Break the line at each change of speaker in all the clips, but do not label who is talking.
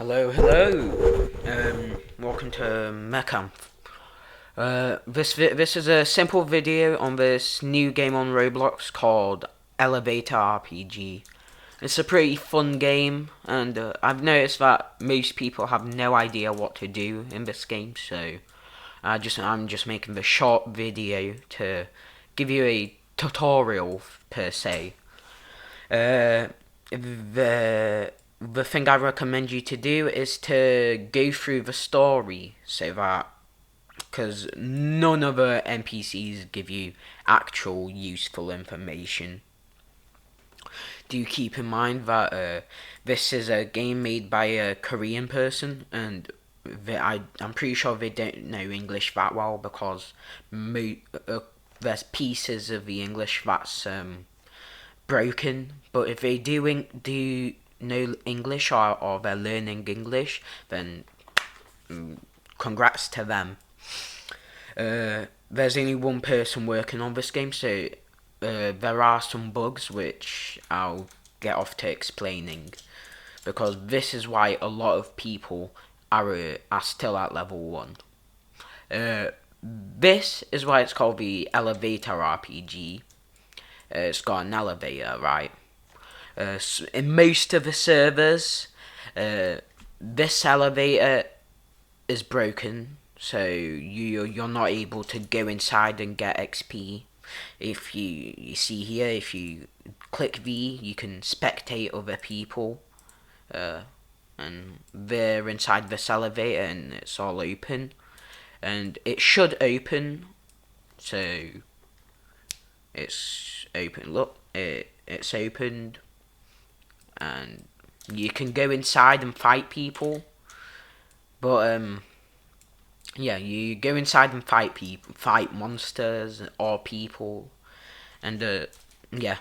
Hello. Welcome to Mecham. This is a simple video on this new game on Roblox called Elevator RPG. It's a pretty fun game, and I've noticed that most people have no idea what to do in this game, so I'm just making the short video to give you a tutorial per se. The thing I recommend you to do is to go through the story, so that because none of the NPCs give you actual useful information. Do keep in mind that this is a game made by a Korean person, and I'm pretty sure they don't know English that well, because there's pieces of the English that's broken. But if they do know English, or they're learning English, then congrats to them. There's only one person working on this game, so there are some bugs which I'll get off to explaining, because this is why a lot of people are still at level 1. This is why it's called the Elevator RPG. It's got an elevator, right? In most of the servers, this elevator is broken, so you're not able to go inside and get XP. If you see here, if you click V, you can spectate other people, and they're inside this elevator, and it's all open, and it should open. So it's open. Look, it's opened, and you can go inside and fight people. But yeah, you go inside and fight monsters or people, and yeah.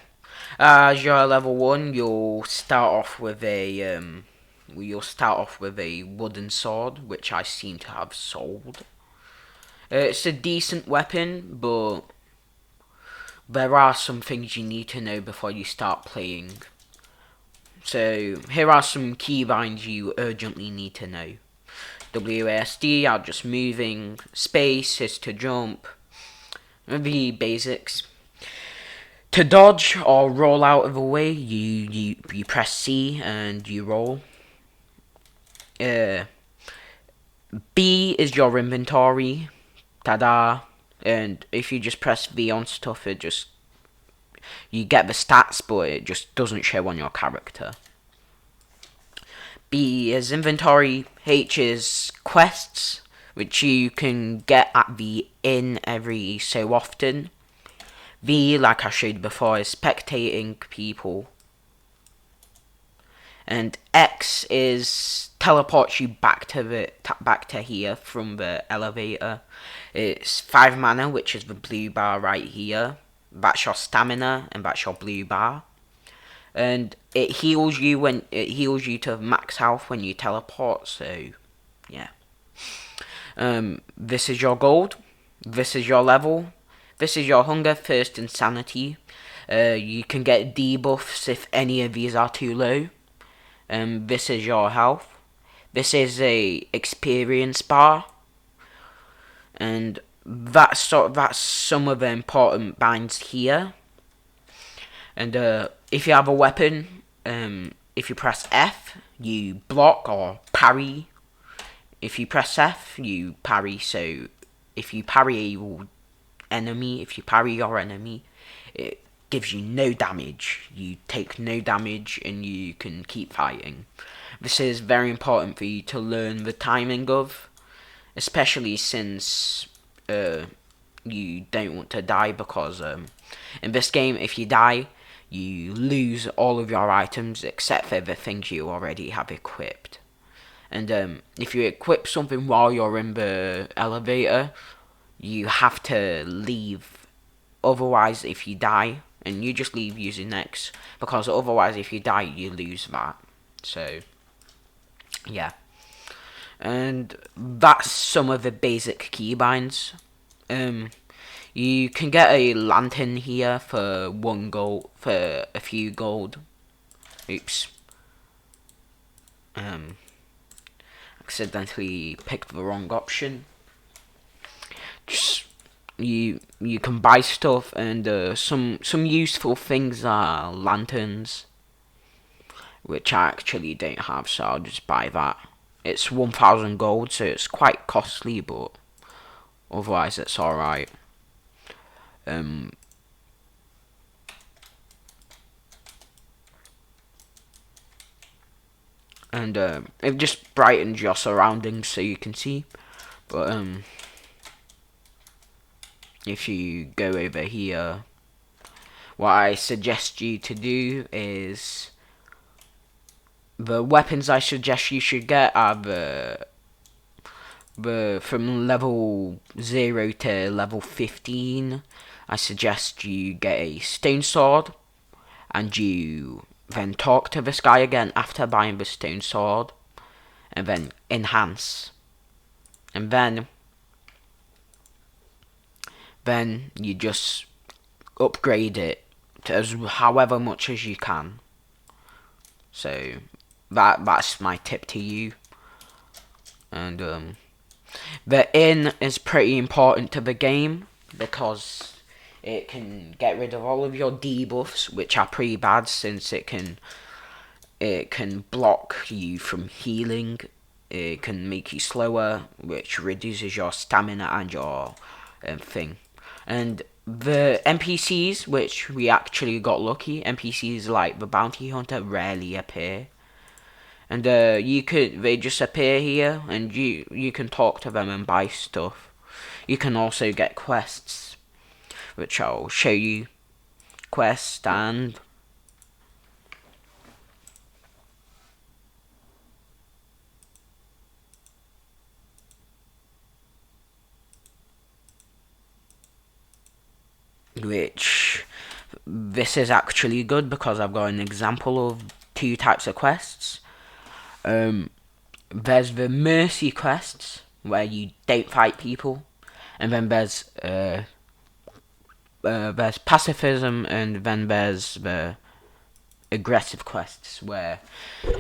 As you're level 1, you'll start off with a wooden sword, which I seem to have sold. It's a decent weapon, but there are some things you need to know before you start playing. So here are some keybinds you urgently need to know. WASD are just moving, space is to jump, the basics. To dodge or roll out of the way, you press C and you roll. B is your inventory, ta-da, and if you just press V on stuff, you get the stats, but it just doesn't show on your character. B is inventory, H is quests, which you can get at the inn every so often. V, like I showed before, is spectating people. And X is teleports you back to here from the elevator. It's 5 mana, which is the blue bar right here. That's your stamina, and that's your blue bar. And it heals you to max health when you teleport. So yeah. This is your gold. This is your level. This is your hunger, thirst, and sanity. You can get debuffs if any of these are too low. This is your health. This is a experience bar. And that's some of the important binds here. And if you have a weapon, if you press F, you block or parry. If you press F, you parry. So if you parry your enemy, it gives you no damage. You take no damage, and you can keep fighting. This is very important for you to learn the timing of, especially since you don't want to die, because in this game, if you die, you lose all of your items except for the things you already have equipped. And if you equip something while you're in the elevator, you have to leave. Otherwise, if you die, and you just leave using X, because otherwise if you die, you lose that. So yeah. And that's some of the basic keybinds. You can get a lantern here for 1 gold, for a few gold. Oops. accidentally picked the wrong option. Just you can buy stuff, and some useful things are lanterns, which I actually don't have, so I'll just buy that. It's 1,000 gold, so it's quite costly, but otherwise it's alright. And it just brightens your surroundings so you can see. But if you go over here, what I suggest you to do is, the weapons I suggest you should get are the from level 0 to level 15. I suggest you get a stone sword, and you then talk to this guy again after buying the stone sword, and then enhance, and then you just upgrade it to however much as you can. So that's my tip to you. And the inn is pretty important to the game, because it can get rid of all of your debuffs, which are pretty bad, since it can block you from healing. It can make you slower, which reduces your stamina and your thing. And the NPCs, which we actually got lucky, NPCs like the bounty hunter rarely appear. And they just appear here, and you can talk to them and buy stuff. You can also get quests, which I'll show you. Quest and which this is actually good, because I've got an example of 2 types of quests. There's the mercy quests, where you don't fight people, and then there's pacifism, and then there's the aggressive quests, where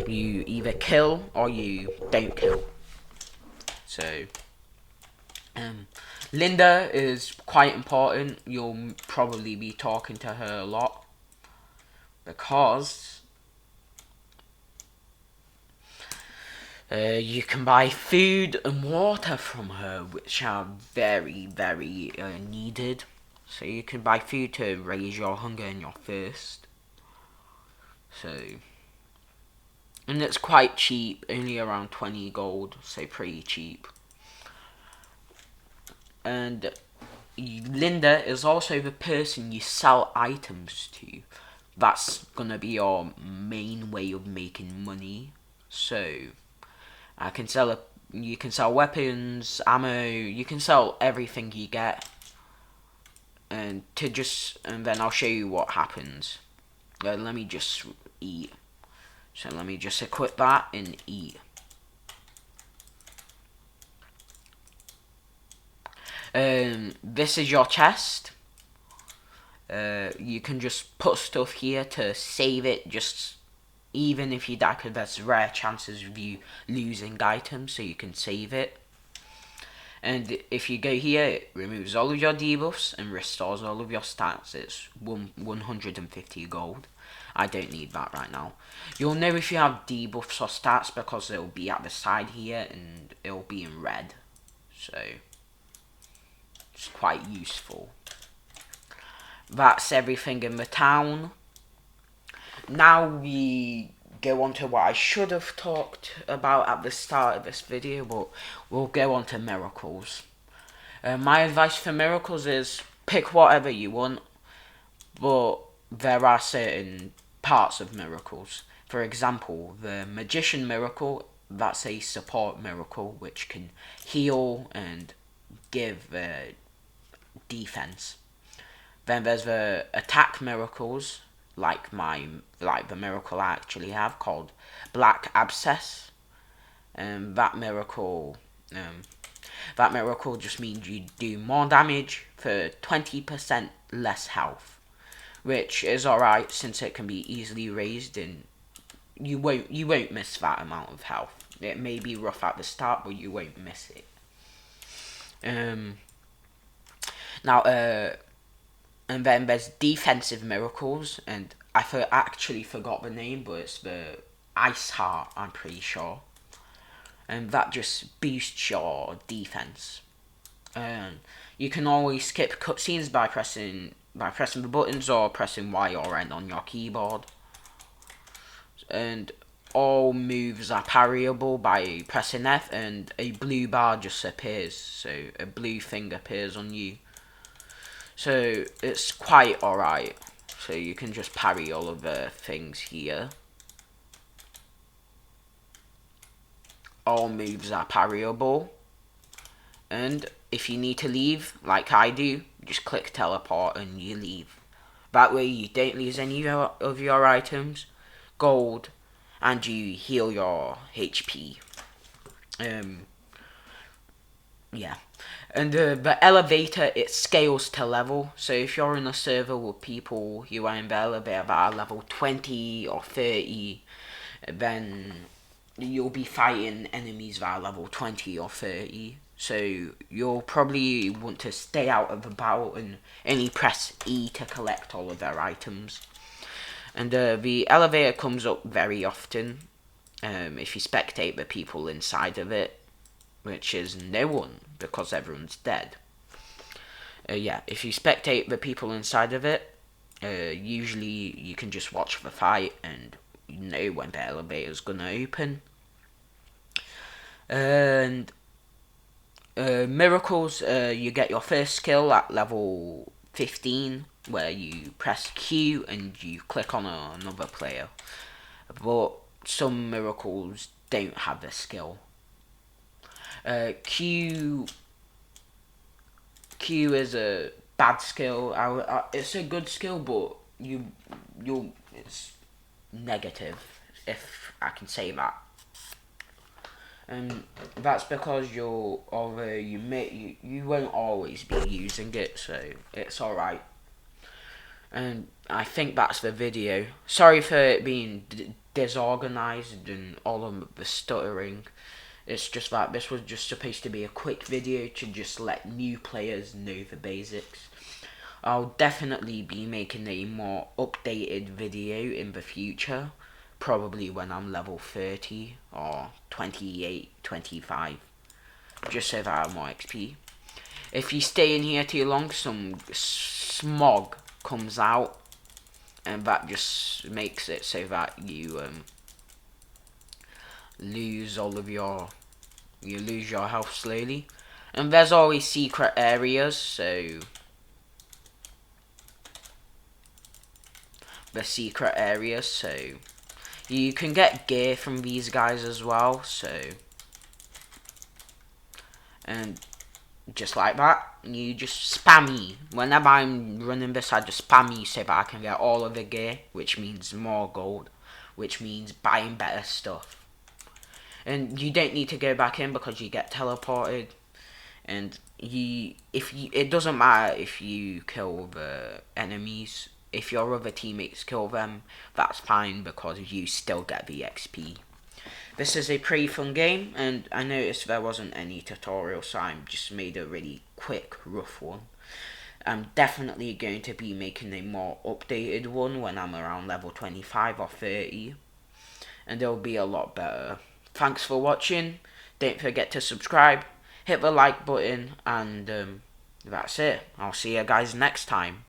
you either kill or you don't kill. So Linda is quite important. You'll probably be talking to her a lot, because you can buy food and water from her, which are very, very needed. So you can buy food to raise your hunger and your thirst. So, and it's quite cheap, only around 20 gold, so pretty cheap. And Linda is also the person you sell items to. That's gonna be your main way of making money. So you can sell weapons, ammo, you can sell everything you get. And then I'll show you what happens. Let me just eat. So let me just equip that and eat. This is your chest. You can just put stuff here to save it, just even if you die, because there's rare chances of you losing items, so you can save it. And if you go here, it removes all of your debuffs and restores all of your stats. It's 150 gold. I don't need that right now. You'll know if you have debuffs or stats, because it'll be at the side here, and it'll be in red. So it's quite useful. That's everything in the town. Now we go on to what I should have talked about at the start of this video, but we'll go on to miracles. My advice for miracles is pick whatever you want, but there are certain parts of miracles. For example, the magician miracle, that's a support miracle, which can heal and give defense. Then there's the attack miracles, like the miracle I actually have, called Black Abscess. That miracle just means you do more damage for 20% less health, which is alright, since it can be easily raised, and you won't miss that amount of health. It may be rough at the start, but you won't miss it. Now, and then there's defensive miracles, and actually forgot the name, but it's the Ice Heart, I'm pretty sure. And that just boosts your defense. You can always skip cutscenes by pressing the buttons or pressing Y or N on your keyboard. And all moves are parryable by pressing F, and a blue bar just appears, so a blue thing appears on you. So it's quite alright. So you can just parry all of the things here. All moves are parryable. And if you need to leave, like I do, just click teleport and you leave. That way you don't lose any of your items, gold, and you heal your HP. Yeah. And the elevator, it scales to level. So if you're in a server with people who are in the elevator that are level 20 or 30, then you'll be fighting enemies that are level 20 or 30. So you'll probably want to stay out of the battle and only press E to collect all of their items. And the elevator comes up very often if you spectate the people inside of it, which is no one because everyone's dead. Yeah, if you spectate the people inside of it, usually you can just watch the fight and you know when the elevator's gonna open. And miracles, you get your first skill at level 15, where you press Q and you click on another player. But some miracles don't have a skill. Q is a bad skill. It's a good skill, but it's negative, if I can say that. And that's because you won't always be using it, so it's alright. And I think that's the video. Sorry for it being disorganized and all of the stuttering. It's just that this was just supposed to be a quick video to just let new players know the basics. I'll definitely be making a more updated video in the future, probably when I'm level 30 or 28, 25, just so that I have more XP. If you stay in here too long, some smog comes out, and that just makes it so that you lose your health slowly. And there's always secret areas, so you can get gear from these guys as well, and just like that, you just spam E. Whenever I'm running this, I just spam E so that I can get all of the gear, which means more gold, which means buying better stuff. And you don't need to go back in because you get teleported. And it doesn't matter if you kill the enemies. If your other teammates kill them, that's fine because you still get the XP. This is a pretty fun game, and I noticed there wasn't any tutorial, so I just made a really quick, rough one. I'm definitely going to be making a more updated one when I'm around level 25 or 30, and it'll be a lot better. Thanks for watching. Don't forget to subscribe, hit the like button, and that's it. I'll see you guys next time.